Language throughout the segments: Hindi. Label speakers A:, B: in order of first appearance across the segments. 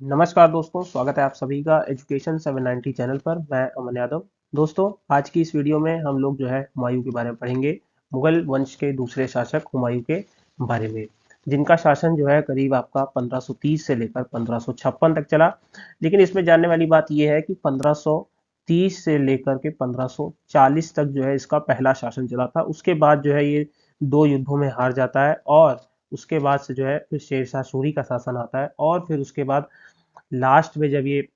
A: नमस्कार दोस्तों, स्वागत है आप सभी का एजुकेशन 790 चैनल पर। मैं अमन यादव। दोस्तों, आज की इस वीडियो में हम लोग जो है हुमायूं के बारे में पढ़ेंगे। मुगल वंश के दूसरे शासक हुमायूं के बारे में, जिनका शासन जो है करीब आपका 1530 से लेकर 1556 तक चला। लेकिन इसमें जानने वाली बात यह है कि 1530 से लेकर के 1540 तक जो है इसका पहला शासन चला था। उसके बाद जो है ये दो युद्धों में हार जाता है और उसके बाद से जो है फिर शेरशाह सूरी का शासन आता है और फिर उसके बाद लास्ट में जब ये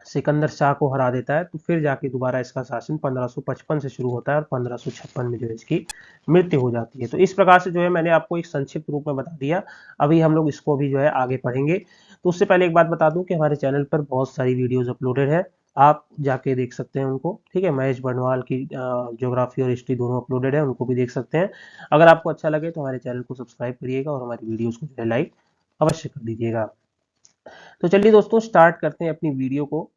A: सिकंदर शाह को हरा देता है तो फिर जाके दोबारा इसका शासन 1555 से शुरू होता है और 1556 में जो है इसकी मृत्यु हो जाती है। तो इस प्रकार से जो है मैंने आपको एक संक्षिप्त रूप में बता दिया। अभी हम लोग इसको भी जो है आगे पढ़ेंगे। तो उससे पहले एक बात बता दूं कि हमारे चैनल पर बहुत सारी वीडियोस अपलोडेड है, आप जाके देख सकते हैं उनको। ठीक है, महेश बर्नवाल की ज्योग्राफी और हिस्ट्री दोनों अपलोडेड है, उनको भी देख सकते हैं। अगर आपको अच्छा लगे तो हमारे चैनल को सब्सक्राइब करिएगा और हमारी वीडियोस को जो है लाइक अवश्य कर दीजिएगा। तो चलिए दोस्तों, स्टार्ट करते हैं अपनी वीडियो को।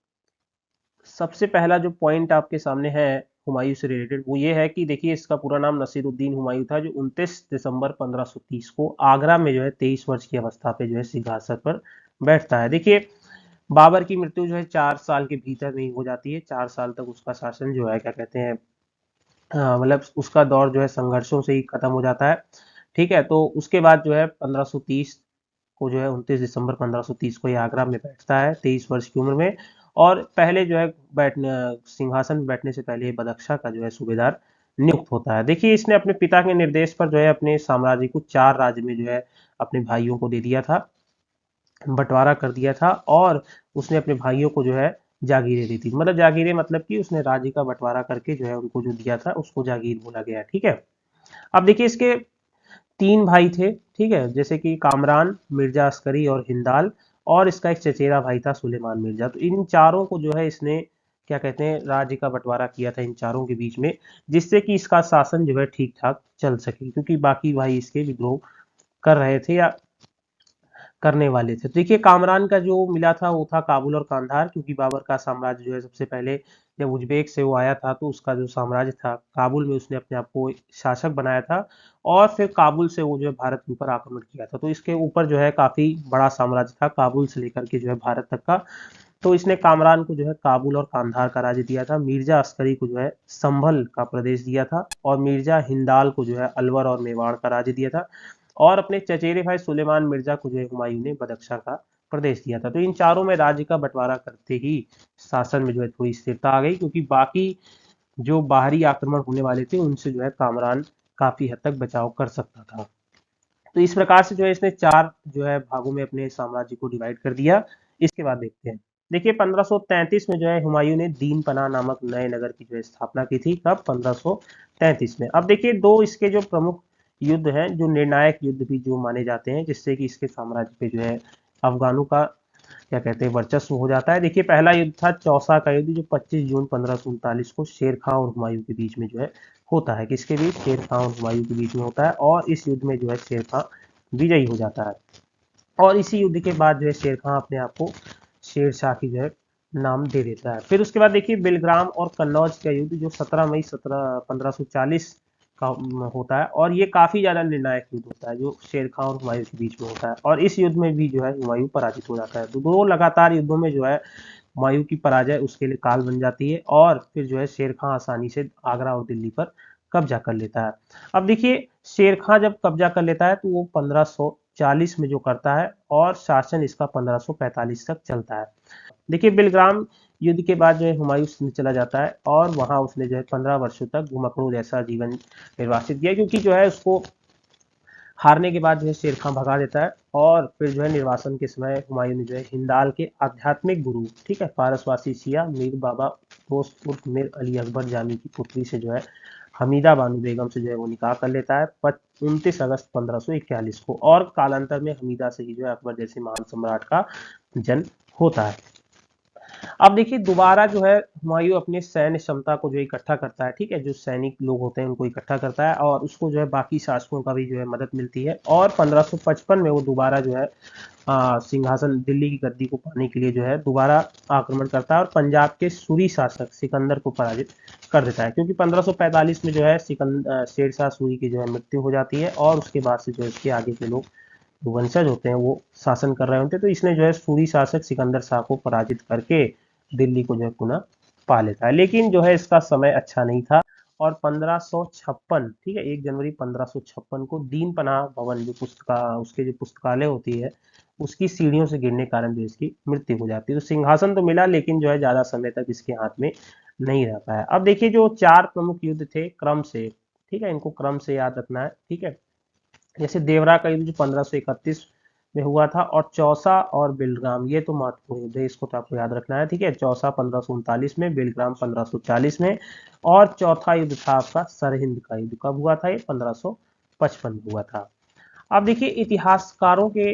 A: सबसे पहला जो पॉइंट आपके सामने है हुमायूं से रिलेटेड, वो ये है कि देखिए, इसका पूरा नाम नसीरुद्दीन हुमायूं था, जो 29 दिसंबर 1530 को आगरा में जो है 23 वर्ष की अवस्था पे जो है सिंहासन पर बैठता है। देखिए, बाबर की मृत्यु जो है 4 साल के भीतर में ही हो जाती है। 4 साल तक उसका शासन जो है क्या कहते हैं, मतलब उसका दौर जो है संघर्षों से ही खत्म हो जाता है। ठीक है, तो उसके बाद जो है 1530 को जो है 29 दिसंबर 1530 को ये आगरा में बैठता है 23 वर्ष की उम्र में। और पहले जो है बैठने सिंहासन में बैठने से पहले बदख्शा का जो है सूबेदार नियुक्त होता है। देखिए, इसने अपने पिता के निर्देश पर जो है अपने साम्राज्य को 4 राज्य में जो है अपने भाइयों को दे दिया था, बंटवारा कर दिया था। और उसने अपने भाइयों को जो है जागीरें दी थी। मतलब जागीरें मतलब कि उसने राज्य का बंटवारा करके जो है उनको जो दिया था उसको जागीर बोला गया। ठीक है, अब देखिए, इसके 3 भाई थे। ठीक है, जैसे कि कामरान, मिर्जा अस्करी और हिंदाल। और इसका एक चचेरा भाई था सुलेमान मिर्जा। तो इन चारों को जो है इसने क्या कहते हैं, राज्य का बंटवारा किया था इन चारों के बीच में, जिससे कि इसका शासन जो है ठीक ठाक चल सके, क्योंकि बाकी भाई इसके विद्रोह कर रहे थे या करने वाले थे। देखिए, कामरान का जो मिला था वो था काबुल और कांधार, क्योंकि बाबर का साम्राज्य जो है सबसे पहले जब उज्बेक से वो आया था तो उसका जो साम्राज्य था काबुल में उसने अपने आप को शासक बनाया था। और फिर काबुल से वो जो है भारत के ऊपर आक्रमण किया था। तो इसके ऊपर जो है काफी बड़ा साम्राज्य था, काबुल से लेकर के जो है भारत तक का। तो इसने कामरान को जो है काबुल और कांधार का राज्य दिया था, मिर्जा अस्करी को जो है संभल का प्रदेश दिया था, और मिर्जा हिंदाल को जो है अलवर और मेवाड़ का राज्य दिया था। और अपने चचेरे भाई सुलेमान मिर्जा को जो है हुमायूं ने बदख्शा का प्रदेश दिया था। तो इन चारों में राज्य का बंटवारा करते ही शासन में जो है थोड़ी स्थिरता आ गई, क्योंकि बाकी जो बाहरी आक्रमण होने वाले थे उनसे जो है कामरान काफी हद तक बचाव कर सकता था। तो इस प्रकार से जो है इसने 4 जो है भागों में अपने साम्राज्य को डिवाइड कर दिया। इसके बाद देखते हैं। देखिए, 1533 में जो है हुमायूं ने दीन पनाह नामक नए नगर की जो है स्थापना की थी। कब? 1533 में। अब देखिए, दो इसके जो प्रमुख युद्ध हैं, जो निर्णायक युद्ध भी जो माने जाते हैं, जिससे कि इसके साम्राज्य पे जो है अफगानों का क्या कहते हैं वर्चस्व हो जाता है। देखिए, पहला युद्ध था चौसा का युद्ध, जो 25 जून 1539 को शेर खां और हुमायूं के बीच में जो है होता है। किसके बीच? शेर खां और हुमायूं के बीच में होता है। और इस युद्ध में जो है शेर खां विजयी हो जाता है। और इसी युद्ध के बाद जो है शेर खां अपने आप को शेर शाह की जो है नाम दे देता है। फिर उसके बाद देखिए, बिलग्राम और कन्नौज का युद्ध, जो 17 मई 1540 का होता है। और ये काफी ज्यादा निर्णायक युद्ध होता है, जो शेर खां और हुमायूं के बीच में होता है। और इस युद्ध में भी जो है हुमायूं पराजित हो जाता है। तो दो लगातार युद्धों में जो है हुमायूं की पराजय उसके लिए काल बन जाती है। और फिर जो है शेर खां आसानी से आगरा और दिल्ली पर कब्जा कर लेता है। अब देखिए, शेर खां जब कब्जा कर लेता है तो वो 1540 में जो करता है, और शासन इसका 1545 तक चलता है। देखिए, बिलग्राम युद्ध के बाद जो है हुमायूं चला जाता है, और वहां उसने जो है 15 वर्षों तक घुमक्कड़ू जैसा जीवन निर्वासित किया, क्योंकि जो है उसको हारने के बाद जो है शेर खां भगा देता है। और फिर जो है निर्वासन के समय हुमायूं ने जो है हिंदाल के आध्यात्मिक गुरु, ठीक है, पारसवासी शिया मीर बाबा दोस्त उर्फ मीर अली अकबर जामी की पुत्री से जो है हमीदा बानू बेगम से जो है वो निकाह कर लेता है 29 अगस्त 1541 को। और कालांतर में हमीदा से ही जो है अकबर जैसे महान सम्राट का जन्म होता है। अब देखिए, दोबारा जो है हुमायूं अपने सैन्य क्षमता को जो इकट्ठा करता है। ठीक है, जो सैनिक लोग होते हैं उनको इकट्ठा करता है, और उसको जो है बाकी शासकों का भी जो है मदद मिलती है। और 1555 में वो दोबारा जो है सिंहासन दिल्ली की गद्दी को पाने के लिए जो है दोबारा आक्रमण करता है, और पंजाब के सूरी शासक सिकंदर को पराजित कर देता है। क्योंकि 1545 में जो है शेरशाह सूरी की जो है मृत्यु हो जाती है, और उसके बाद से जो है उसके आगे के लोग वंशज होते हैं वो शासन कर रहे होते हैं। तो इसने जो है सूरी शासक सिकंदर शाह को पराजित करके दिल्ली को जो है पुनः पा लेता है। लेकिन जो है इसका समय अच्छा नहीं था और 1556, ठीक है, 1 जनवरी 1556 को दीन पनाह भवन जो पुस्तका उसके जो पुस्तकालय होती है उसकी सीढ़ियों से गिरने के कारण जो इसकी मृत्यु हो जाती है। तो सिंहासन तो मिला लेकिन जो है ज्यादा समय तक इसके हाथ में नहीं रह पाया। अब देखिए जो 4 प्रमुख युद्ध थे क्रम से, ठीक है, इनको क्रम से याद रखना है, ठीक है। जैसे देवरा का युद्ध जो 1531 में हुआ था, और चौसा और बेलगाम, ये तो महत्वपूर्ण युद्ध है, इसको तो आपको याद रखना है, ठीक है। चौसा 1539 में, बेलगाम 1540 में, और चौथा युद्ध था आपका सरहिंद का युद्ध। कब हुआ था? ये 1555 में हुआ था। अब देखिए इतिहासकारों के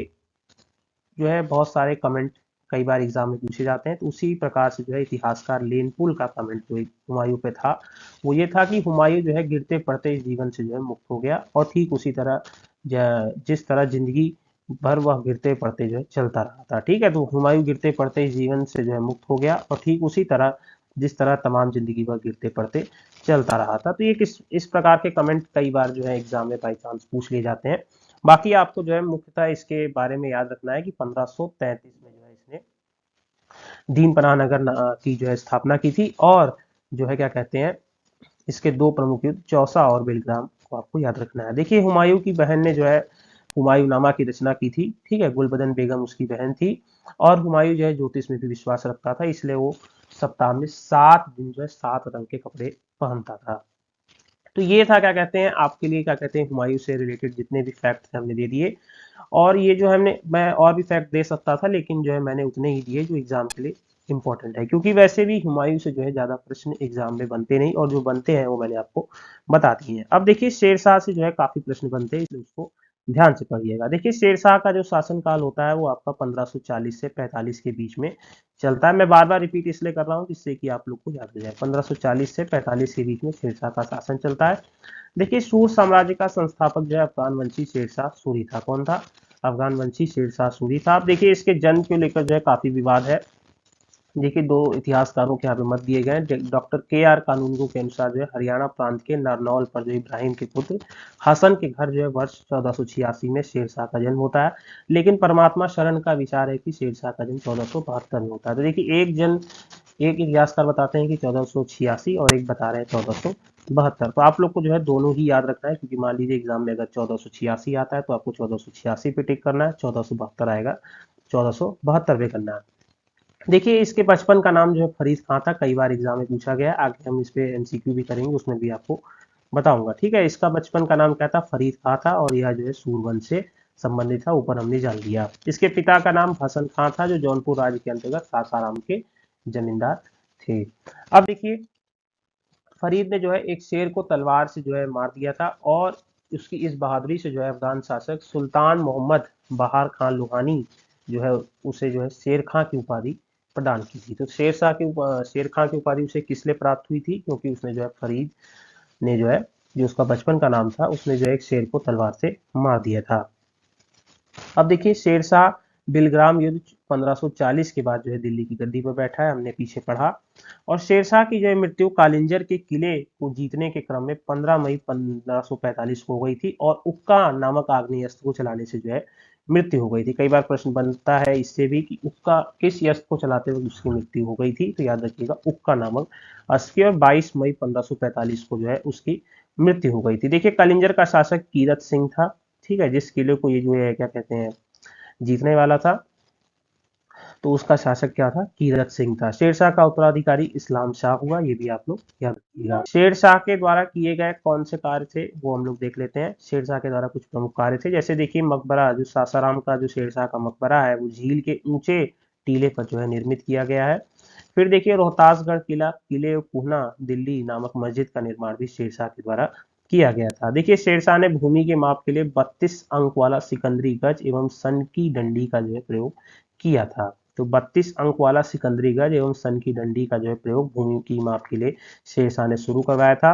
A: जो है बहुत सारे कमेंट कई बार एग्जाम में पूछे जाते हैं, तो उसी प्रकार से जो है इतिहासकार लेनपुल का कमेंट जो हुमायूं पे था वो ये था कि हुमायूं जो है गिरते पड़ते इस जीवन से जो है मुक्त हो गया, और ठीक उसी तरह जिस तरह जिंदगी भर वह गिरते पड़ते जो है चलता रहा था। ठीक है, तो हुमायूं गिरते पड़ते इस जीवन से जो है मुक्त हो गया, और ठीक उसी तरह जिस तरह तमाम जिंदगी भर गिरते पड़ते चलता रहा था। तो ये इस प्रकार के कमेंट कई बार जो है एग्जाम में बाई चांस पूछ लिए जाते हैं। बाकी आपको जो है मुख्यतः इसके बारे में याद रखना है कि 1533 में जो है इसने दीन पनाह नगर की जो है स्थापना की थी, और जो है क्या कहते हैं इसके 2 प्रमुख युद्ध चौसा और बेलग्राम को आपको याद रखना है। देखिए हुमायूं की बहन ने जो है हुमायूं नामा की रचना की थी, ठीक है, गुलबदन बेगम उसकी बहन थी, और हुमायूं जो है ज्योतिष में भी विश्वास रखता था, इसलिए वो सप्ताह में 7 दिन जो है 7 रंग के कपड़े पहनता था। तो ये था क्या कहते हैं आपके लिए क्या कहते हैं हुमायूं से रिलेटेड जितने भी फैक्ट थे हमने दे दिए। और ये जो हमने मैं और भी फैक्ट दे सकता था लेकिन जो है मैंने उतने ही दिए जो एग्जाम के लिए इंपॉर्टेंट है, क्योंकि वैसे भी हुमायूं से जो है ज्यादा प्रश्न एग्जाम में बनते नहीं, और जो बनते हैं वो मैंने आपको बता दिए हैं। अब देखिए शेरशाह से जो है काफी प्रश्न बनते हैं, इसलिए उसको ध्यान से पढ़िएगा। देखिए शेरशाह का जो शासनकाल होता है वो आपका 1540 से 45 के बीच में चलता है। मैं बार बार रिपीट इसलिए कर रहा हूँ जिससे कि आप लोग को याद हो जाए। 1540 से 45 के बीच में शेरशाह का शासन चलता है। देखिए सूर साम्राज्य का संस्थापक जो है अफगान वंशी शेरशाह सूरी था। कौन था? अफगान वंशी शेरशाह सूरी था। आप देखिए इसके जन्म को लेकर जो है काफी विवाद है। देखिए 2 इतिहासकारों के यहाँ पे मत दिए गए हैं। डॉक्टर के आर कानूनगो के अनुसार जो है हरियाणा प्रांत के नारनौल पर जो इब्राहिम के पुत्र हसन के घर जो है वर्ष 1486 में शेरशाह का जन्म होता है। लेकिन परमात्मा शरण का विचार है कि शेरशाह का जन्म 1472 में होता है। तो देखिए एक इतिहासकार बताते हैं कि 1486 और एक बता रहे हैं 1472। तो आप लोग को जो है दोनों ही याद रखना है, क्योंकि मान लीजिए एग्जाम में अगर 1486 आता है तो आपको 1486 पे टिक करना है, 1472 आएगा 1472 पे करना है। देखिए इसके बचपन का नाम जो है फरीद खां था, कई बार एग्जाम में पूछा गया। आगे हम इस पे एमसीक्यू भी करेंगे, उसमें भी आपको बताऊंगा। ठीक है, इसका बचपन का नाम क्या था? फरीद खां था, और यह जो है सूरवंश से संबंधित था, ऊपर हमने जान लिया। इसके पिता का नाम हसन खां था, जो जौनपुर राज्य के अंतर्गत सासाराम के जमींदार थे। अब देखिए फरीद ने जो है एक शेर को तलवार से जो है मार दिया था, और उसकी इस बहादुरी से जो है अफगान शासक सुल्तान मोहम्मद बहार खान लोहानी जो है उसे जो है शेर खां की उपाधि प्रदान की थी। तो शेर खां की उपाधि उसे किस लिए प्राप्त हुई थी? क्योंकि उसने जो है फरीद ने जो है जो उसका बचपन का नाम था उसने जो है एक शेर को तलवार से मार दिया था। अब देखिए शेरशाह बिलग्राम युद्ध 1540 के बाद जो है दिल्ली की गद्दी पर बैठा है, हमने पीछे पढ़ा। और शेरशाह की जो है मृत्यु कालिंजर के किले को जीतने के क्रम में 15 मई 1545 को हो गई थी, और उक्का नामक आग्नेय अस्त्र को चलाने से जो है मृत्यु हो गई थी। कई बार प्रश्न बनता है इससे भी कि उक्का किस अस्त्र को चलाते वक्त उसकी मृत्यु हो गई थी, तो याद रखिएगा उक्का नामक अस्त्र की। और 22 मई 1545 को जो है उसकी मृत्यु हो गई थी। देखिए कलिंजर का शासक कीरत सिंह था, ठीक है, जिस किले को ये जो है क्या कहते हैं जीतने वाला था, तो उसका शासक क्या था? कीरत सिंह था। शेरशाह का उत्तराधिकारी इस्लाम शाह हुआ, ये भी आप लोग याद रखिएगा। शेरशाह के द्वारा किए गए कौन से कार्य थे वो हम लोग देख लेते हैं। शेरशाह के द्वारा कुछ प्रमुख कार्य थे, जैसे देखिए मकबरा जो सासाराम का जो शेरशाह का मकबरा है वो झील के ऊंचे टीले पर जो है निर्मित किया गया है। फिर देखिए रोहतासगढ़ किला, किले पूना दिल्ली नामक मस्जिद का निर्माण भी शेरशाह के द्वारा किया गया था। देखिए शेरशाह ने भूमि के माप के लिए 32 अंक वाला सिकंदरी गज एवं सन की डंडी का जो है प्रयोग किया था। तो 32 अंक वाला सिकंदरी गज एवं सन की डंडी का जो है प्रयोग भूमि की माप के लिए शेरशाह ने शुरू करवाया था।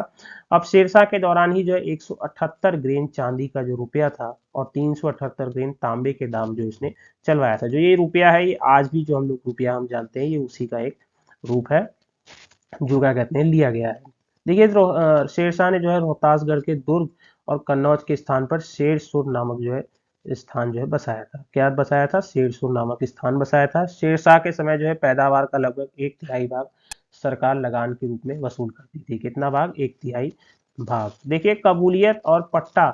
A: अब शेरशाह के दौरान ही जो है 178 ग्रेन चांदी का जो रुपया था और 378 ग्रेन तांबे के दाम जो इसने चलवाया था। जो ये रुपया है ये आज भी जो हम लोग रुपया हम जानते हैं ये उसी का एक रूप है जो क्या कहते हैं लिया गया है। देखिए शेरशाह ने जो है रोहतासगढ़ के दुर्ग और कन्नौज के स्थान पर शेर सुर नामक जो है स्थान जो है बसाया था। क्या बसाया था? शेरसुर नामक स्थान बसाया था। शेरशाह के समय जो है पैदावार का लगभग 1/3 भाग सरकार लगान के रूप में वसूल करती थी। कितना भाग? 1/3 भाग। देखिए, कबूलियत और पट्टा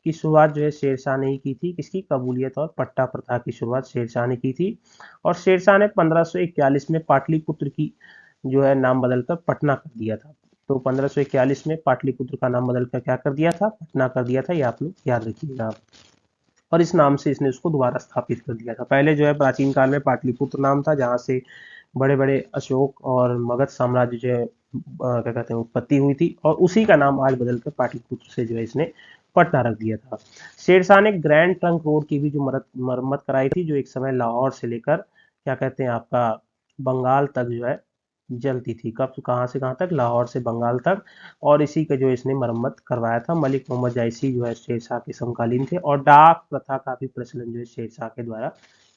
A: की शुरुआत जो है शेरशाह ने ही की थी। किसकी? कबूलियत और पट्टा प्रथा की शुरुआत शेरशाह ने की थी। और शेरशाह ने 1541 में पाटलिपुत्र की जो है नाम बदलकर पटना कर दिया था। तो 1541 में पाटलिपुत्र का नाम बदलकर क्या कर दिया था? पटना कर दिया था। ये आप लोग याद रखिएगा। और इस नाम से इसने उसको दोबारा स्थापित कर दिया था। पहले जो है प्राचीन काल में पाटलिपुत्र नाम था, जहाँ से बड़े बड़े अशोक और मगध साम्राज्य जो है क्या कहते हैं उत्पत्ति हुई थी, और उसी का नाम आज बदलकर पाटलिपुत्र से जो है इसने पटना रख दिया था। शेरशाह ने ग्रैंड ट्रंक रोड की भी जो मरम्मत कराई थी, जो एक समय लाहौर से लेकर क्या कहते हैं आपका बंगाल तक जो है जलती थी। कब कहाँ से कहाँ तक? लाहौर से बंगाल तक। और इसी का जो इसने मरम्मत करवाया था। मलिक मोहम्मद जायसी जो है शेरशाह के समकालीन थे। और डाक प्रथा का भी प्रचलन जो है शेरशाह के द्वारा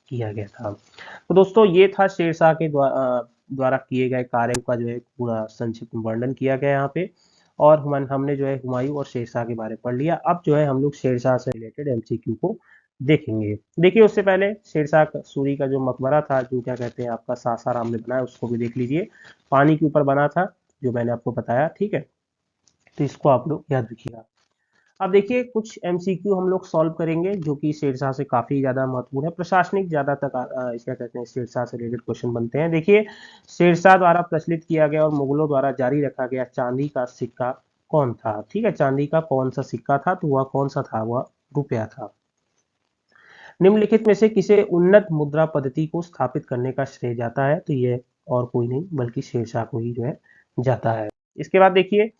A: किया गया था। तो दोस्तों, ये था शेरशाह के द्वारा किए गए कार्यों का जो है पूरा संक्षिप्त वर्णन किया गया यहाँ पे। और हमने जो है हुमायूं और शेरशाह के बारे में पढ़ लिया। अब जो है हम लोग शेरशाह से रिलेटेड एमसीक्यू को देखेंगे। देखिए, उससे पहले शेरशाह सूरी का जो मकबरा था, जो क्या कहते हैं आपका सासाराम में बनाया, उसको भी देख लीजिए। पानी के ऊपर बना था, जो मैंने आपको बताया। ठीक है, तो इसको आप लोग याद रखिएगा। अब देखिए, कुछ एमसीक्यू हम लोग सॉल्व करेंगे जो कि शेरशाह से काफी ज्यादा महत्वपूर्ण है। प्रशासनिक ज्यादातर क्या कहते हैं शेरशाह से रिलेटेड क्वेश्चन बनते हैं। देखिए, शेरशाह द्वारा प्रचलित किया गया और मुगलों द्वारा जारी रखा गया चांदी का सिक्का कौन था? ठीक है, चांदी का कौन सा सिक्का था? तो वह कौन सा था? वह रुपया था। निम्नलिखित में से किसे उन्नत मुद्रा पद्धति को स्थापित करने का श्रेय जाता है? तो ये और कोई नहीं बल्कि शेरशाह को ही जो है जाता है। इसके बाद देखिए,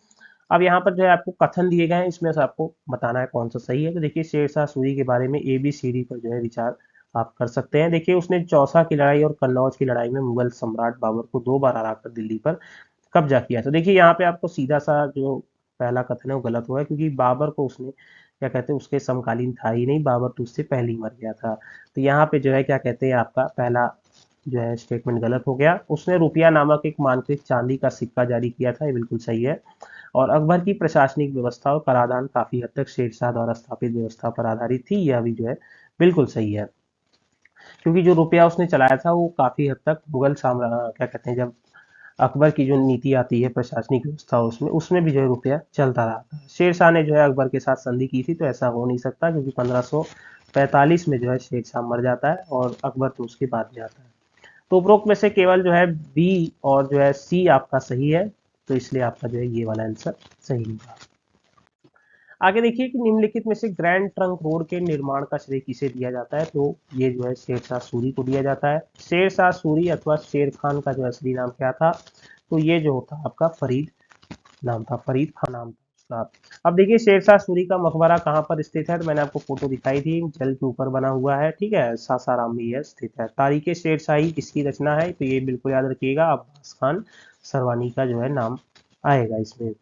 A: अब यहाँ पर जो है आपको कथन दिए गए हैं, इसमें से आपको बताना है कौन सा सही है। तो देखिए, शेरशाह सूरी के बारे में ABCD पर जो है विचार आप कर सकते हैं। देखिए, उसने चौसा की लड़ाई और कन्नौज की लड़ाई में मुगल सम्राट बाबर को 2 बार हराकर दिल्ली पर कब्जा किया। तो देखिए, यहाँ पे आपको सीधा सा जो पहला कथन है वो गलत हुआ है, क्योंकि बाबर को उसने क्या कहते हैं उसके समकालीन था ही नहीं। बाबर तो उससे पहले ही मर गया था। तो यहाँ पे जो है क्या कहते हैं आपका पहला जो है स्टेटमेंट गलत हो गया। उसने रुपया नामक एक मानकृत चांदी का सिक्का जारी किया था, ये बिल्कुल सही है। और अकबर की प्रशासनिक व्यवस्था और कराधान काफी हद तक शेरशाह द्वारा स्थापित व्यवस्था पर आधारित थी, यह भी जो है बिल्कुल सही है। क्योंकि जो रुपया उसने चलाया था वो काफी हद तक मुगल साम्राज्य क्या कहते हैं जब अकबर की जो नीति आती है प्रशासनिक व्यवस्था उसमें उसमें भी जो है रुपया चलता रहा था। शेरशाह ने जो है अकबर के साथ संधि की थी, तो ऐसा हो नहीं सकता, क्योंकि 1545 में जो है शेरशाह मर जाता है और अकबर तो उसके बाद जाता है। तो उपरोक्त में से केवल जो है बी और जो है सी आपका सही है, तो इसलिए आपका जो है ये वाला आंसर सही होगा। आगे देखिए कि निम्नलिखित में से ग्रैंड ट्रंक रोड के निर्माण का श्रेय किसे दिया जाता है? तो ये जो है शेरशाह सूरी को दिया जाता है। शेरशाह सूरी अथवा शेर खान का जो असली नाम क्या था? तो ये जो होता आपका फरीद नाम था, फरीद खान नाम था उसका। अब देखिए, शेरशाह सूरी का मकबरा कहाँ पर स्थित है? तो मैंने आपको फोटो दिखाई थी, जल के ऊपर बना हुआ है। ठीक है, सासाराम में यह स्थित है। तारीख शेरशाही किसकी रचना है? तो ये बिल्कुल याद रखिएगा, अब्बास खान सरवानी का जो है नाम आएगा इसमें।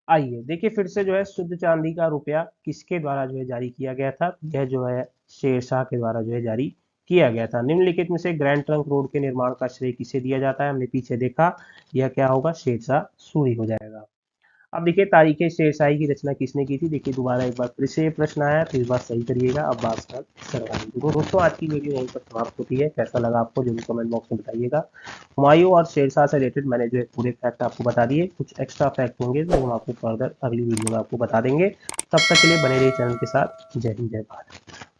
A: आइए देखिए, फिर से जो है शुद्ध चांदी का रुपया किसके द्वारा जो है जारी किया गया था? यह जो है शेरशाह के द्वारा जो है जारी किया गया था। निम्नलिखित में से ग्रैंड ट्रंक रोड के निर्माण का श्रेय किसे दिया जाता है? हमने पीछे देखा, यह क्या होगा? शेरशाह सूरी हो जाएगा। अब देखिए, तारीख शेरशाही की रचना किसने की थी? देखिए, दोबारा एक बार फिर से ये प्रश्न आया, तो इस बार सही करिएगा, अब्बास खान सरवानी। तो दोस्तों, आज की वीडियो यहीं पर समाप्त होती है। कैसा लगा आपको जरूर कमेंट बॉक्स में बताइएगा। हुमायूं और शेरशाह से रिलेटेड मैंने जो है पूरे फैक्ट आपको बता दिए। कुछ एक्स्ट्रा फैक्ट होंगे तो हम आपको फर्दर अगली वीडियो में आपको बता देंगे। तब तक के लिए बने रहिए चैनल के साथ। जय हिंद, जय भारत।